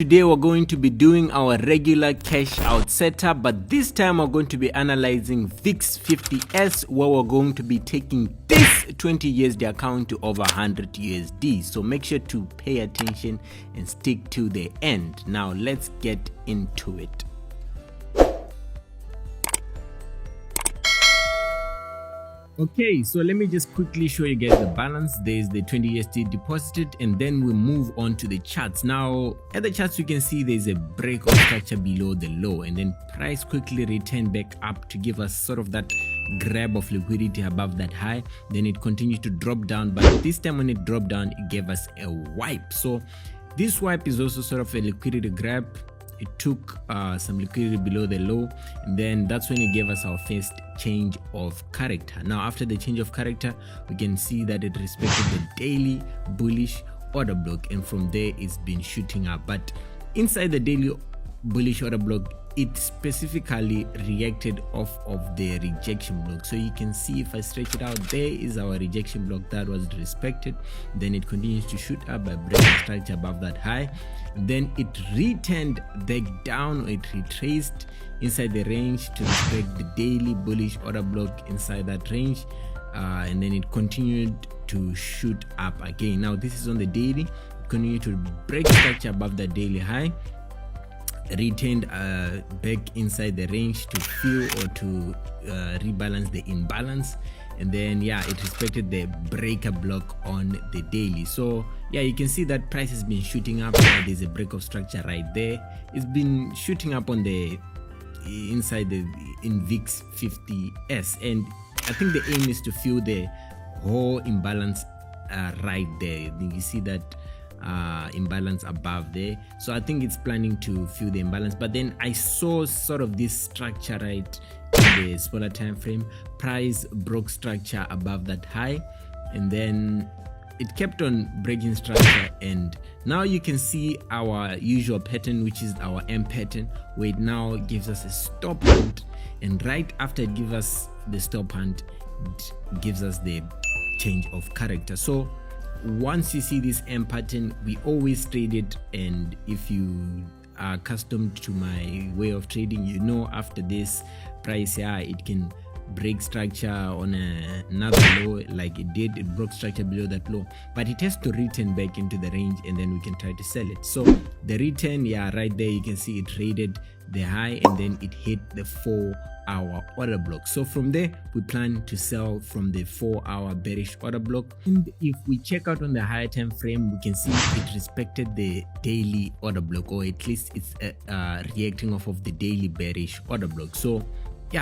Today we're going to be doing our regular cash out setup, but this time we're going to be analyzing VIX 50S, where we're going to be taking this 20 USD account to over 100 USD. So make sure to pay attention and stick to the end. Now let's get into it. Okay, so let me just quickly show you guys the balance. There's the 20 USD deposited, and then we move on to the charts. Now at the charts, you can see there's a break of structure below the low, and then price quickly returned back up to give us sort of that grab of liquidity above that high. Then it continued to drop down, but this time when it dropped down, it gave us a wipe. So this wipe is also sort of a liquidity grab. It took some liquidity below the low, and then that's when it gave us our first change of character. Now after the change of character, we can see that it respected the daily bullish order block, and from there it's been shooting up. But inside the daily bullish order block, it specifically reacted off of the rejection block. So you can see if I stretch it out, there is our rejection block that was respected. Then it continues to shoot up by breaking structure above that high. Then it returned back down, or it retraced inside the range to respect the daily bullish order block inside that range, and then it continued to shoot up again. Now this is on the daily. It continued to break structure above the daily high, retained back inside the range to fill or to rebalance the imbalance, and then it respected the breaker block on the daily. So you can see that price has been shooting up. There's a break of structure right there. It's been shooting up on the inside the VIX 50S, and I think the aim is to fill the whole imbalance right there. You see that imbalance above there. So I think it's planning to fill the imbalance, but then I saw sort of this structure right in the smaller time frame. Price broke structure above that high, and then it kept on breaking structure, and now you can see our usual pattern, which is our M pattern, where it now gives us a stop hunt, and right after it gives us the stop hunt, it gives us the change of character. So once you see this M pattern, we always trade it, and if you are accustomed to my way of trading, you know after this price it can break structure on another low like it did. It broke structure below that low, but it has to return back into the range, and then we can try to sell it. So the return, right there you can see it traded the high, and then it hit the 4-hour order block. So from there we plan to sell from the 4-hour bearish order block. And if we check out on the higher time frame, we can see it respected the daily order block, or at least it's reacting off of the daily bearish order block. So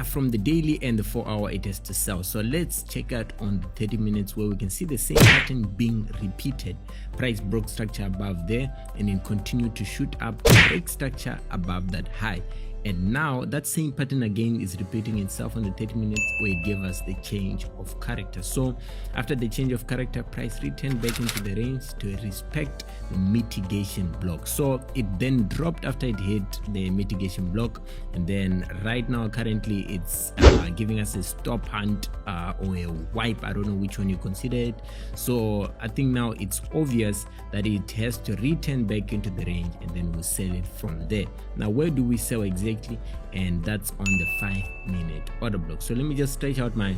from the daily and the 4-hour, it has to sell. So let's check out on the 30 minutes, where we can see the same pattern being repeated. Price broke structure above there, and then continued to shoot up to break structure above that high. And now that same pattern again is repeating itself on the 30 minutes, where it gave us the change of character. So after the change of character, price returned back into the range to respect the mitigation block. So it then dropped after it hit the mitigation block, and then right now currently it's giving us a stop hunt or a wipe. I don't know which one you consider it. So I think now it's obvious that it has to return back into the range, and then we'll sell it from there. Now where do we sell exactly? And that's on the 5-minute order block. So let me just stretch out my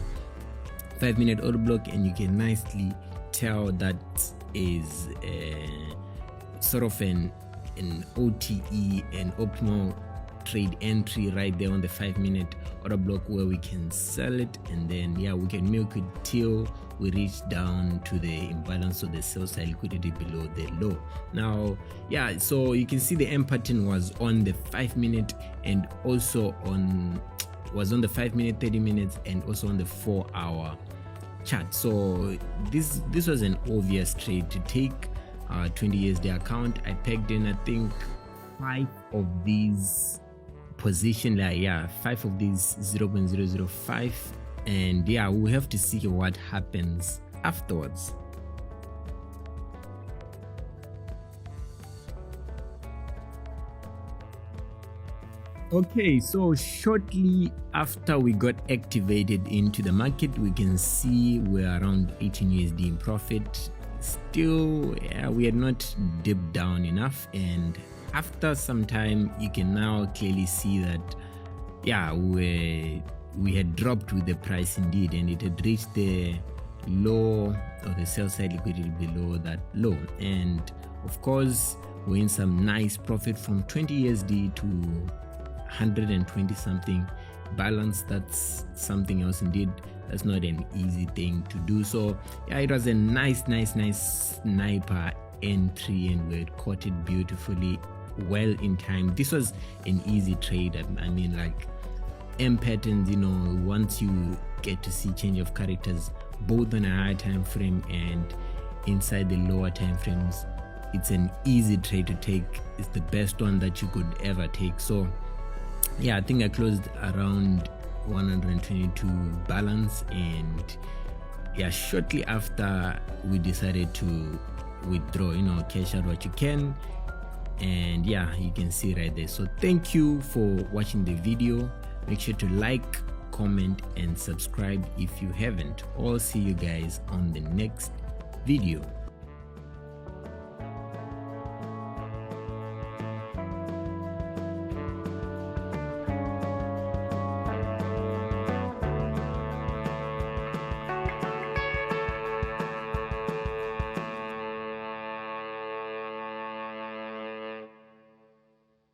5-minute order block, and you can nicely tell that is sort of an OTE, an optimal trade entry right there on the 5-minute order block, where we can sell it, and then we can milk it till we reach down to the imbalance of the sell side liquidity below the low. Now so you can see the M pattern was on the 5-minute, and also was on the 5-minute, 30 minutes, and also on the 4-hour chart. So this was an obvious trade to take. 20 USD account, I pegged in I think 5 of these position, 5 of these 0.005, and we'll have to see what happens afterwards. Okay, so shortly after we got activated into the market, we can see we're around 18 USD in profit. Still we had not dipped down enough, and after some time you can now clearly see that yeah, we had dropped with the price indeed, and it had reached the low or the sell side liquidity below that low, and of course we're in some nice profit from 20 USD to 120 something balance. That's something else indeed. That's not an easy thing to do. So yeah, it was a nice sniper entry, and we had caught it beautifully well in time. This was an easy trade. I mean, like M patterns, you know, once you get to see change of characters both on a higher time frame and inside the lower time frames, it's an easy trade to take. It's the best one that you could ever take. So yeah, I think I closed around 122 balance, and yeah, shortly after we decided to withdraw, you know, cash out what you can, and yeah, you can see right there. So thank you for watching the video. Make sure to like, comment and subscribe if you haven't. I'll see you guys on the next video.